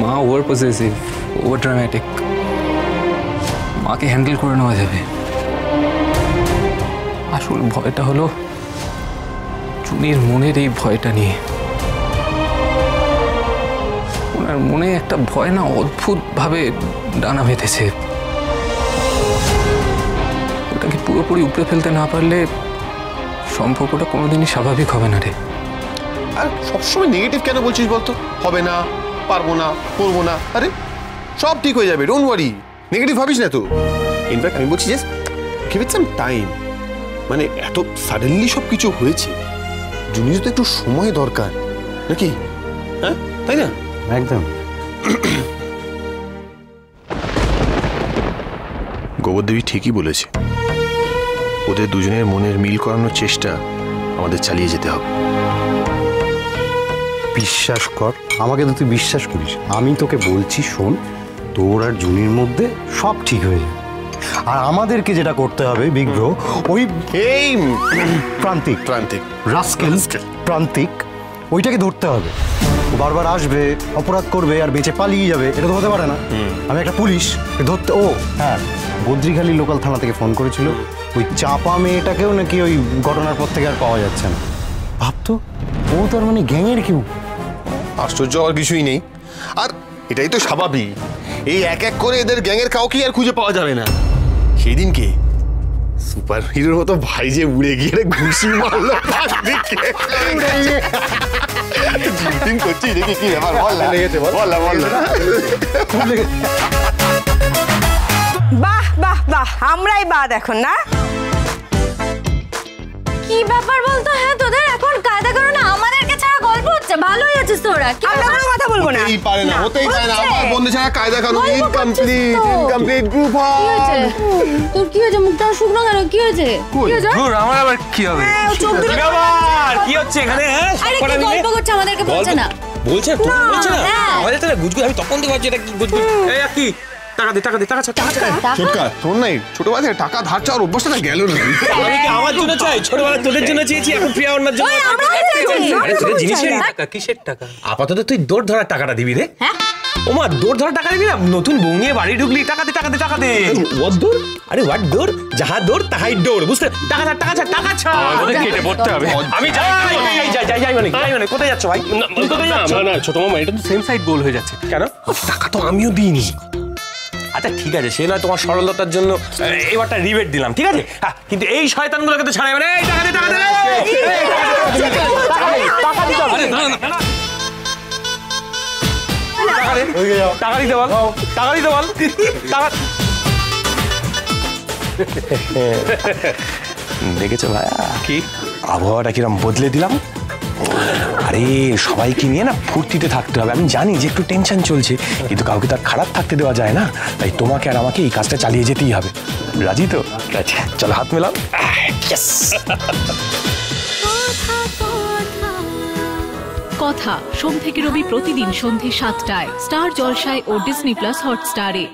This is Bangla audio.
মা ওভার পজেসিভ, ওভার ড্রামাটিক। মাকে হ্যান্ডেল করে নেওয়া যাবে। আসল ভয়টা হলো চুনির মনের এই ভয়টা নিয়ে। ওনার মনে একটা ভয় না অদ্ভুতভাবে ডানা বেঁধেছে। ওটাকে পুরোপুরি উপড়ে ফেলতে না পারলে সম্পর্কটা কোনোদিনই স্বাভাবিক হবে না রে। আর সবসময় নেগেটিভ কেন বলছিস বলতো? হবে না, পারবো না, করবো না। আরে সব ঠিক হয়ে যাবে, ডোন্ট ওয়ারি। নেগেটিভ ভাবিস না তো। ইনফ্যাক্ট আমি বলছি just give it some time. মানে এত সাডেনলি সব কিছু হয়েছে, জুনির তো একটু সময় দরকার নাকি? হ্যাঁ, তাই না? একদম। গোবরদেবী ঠিকই বলেছে, ওদের দুজনের মনের মিল করানোর চেষ্টা আমাদের চালিয়ে যেতে হবে। বিশ্বাস কর, আমাকে তো তুই বিশ্বাস করিস। আমি তোকে বলছি, শোন, তোর আর জুনির মধ্যে সব ঠিক হয়ে যাবে। আর আমাদেরকে যেটা করতে হবে বিগ ব্রো, ওই এই প্রান্তিক প্রান্তিক রাস্কেল প্রান্তিক ওইটাকে ধরতে হবে। ও বারবার আসবে, অপরাধ করবে আর বেঁচে পালিয়ে যাবে, এটা তো হতে পারে না। আমি একটা পুলিশ ধরতে। ও হ্যাঁ, বদ্রিখালী লোকাল থানা থেকে ফোন করেছিল, ওই চাপা মেয়েটাকেও নাকি ওই ঘটনার পর থেকে আর পাওয়া যাচ্ছে না। ভাবতো, ও তো আর মানে গ্যাংয়ের কেউ। আশ্চর্য আর কিছুই নেই। আর এটাই তো স্বাভাবিক, এই এক এক করে এদের গ্যাংয়ের কাউকে আর খুঁজে পাওয়া যাবে না। সেই দিনকে সুপার হিরোর মতো ভাই যে উড়ে গিয়ে ঘুষি মারলো করছি দেখি কি ব্যাপার। বাহ বাহ বাহ, আমরাই বাদ এখন না? কি ব্যাপার বলতো? হ্যাঁ, তোদের এখন কায়দা করো না, আমাদেরকে ছাড়া গল্প হচ্ছে। ভালোই আছিস তোরা? আমরা কোনো কথা বলবো না। হতেই পারে না, হতেই পারে না। আমার বন্ধু ছাড়া কায়দা কানুন ইনকমপ্লিট গ্রুপ হয়। তোর কি হয়েছে? মুখটা শুকনো কেন? কি হয়েছে? ধুর, আমার আবার কি হবে? কি হচ্ছে এখানে? আরে কি গল্প করছে, আমাদেরকে বলছে না? বলছে বলছে না আমাদের তাহলে গুজগুজ। আমি তখন তো ভাবছি এটা কি গুজগুজ। এই কি টাকা দে টাকা দে টাকা টাকা ছোটকা তোর নাই ছোটবেলা থেকে টাকা ধার চাওয়ার অভ্যাসটা না গেল না। আমি কি আমার জন্য চাই? ছোটবেলা তোদের জন্য চেয়েছি, এখন প্রিয়া অন্যর জন্য। আরে তোদের জিনিসের টাকা কিসের টাকা? আপাতত তুই দৌড় ধরার টাকাটা দিবি রে। হ্যাঁ, ওমা দৌড় ধরার টাকা দিবি না? নতুন বউ নিয়ে বাড়ি ঢুকলি, টাকা দে টাকা দে টাকা দে। ওয়াট দৌড়? আরে হোয়াট দৌড়? যাহা দৌড় তাহাই দৌড়, বুঝতে? টাকা ছাড় টাকা ছাড় টাকা ছাড়। আমাদের কেটে পড়তে হবে। আমি যাই মানে কোথায় যাচ্ছ ভাই? কোথায় যাচ্ছ? না ছোট মামা, এটা তো সেম সাইড গোল হয়ে যাচ্ছে। কেন? টাকা তো আমিও দিইনি। আচ্ছা ঠিক আছে, সে নয় তোমার সরলতার জন্য এবারটা রিবেট দিলাম, ঠিক আছে? হ্যাঁ, কিন্তু এই শয়তানগুলোকে তো ছাড়াই। মানে এই টাকা দে টাকা দে টাকা দিতে বল, টাকা দিতে বল, টাকা। দেখেছো ভাইয়া কি আবহাওয়াটা কিরম বদলে দিলাম? আরে সবাইকে নিয়ে না ফুর্তিতে থাকতে হবে। আমি জানি যে একটু টেনশন চলছে, কিন্তু কাউকে তার খারাপ থাকতে দেওয়া যায় না। তাই তোমাকে আর আমাকে এই কাজটা চালিয়ে যেতেই হবে। রাজি তো? আচ্ছা চলো হাত মেলাও। কথা সোম থেকে রবি প্রতিদিন সন্ধ্যে ৭টায় স্টার জলসায় ও ডিজনি প্লাস হটস্টারে।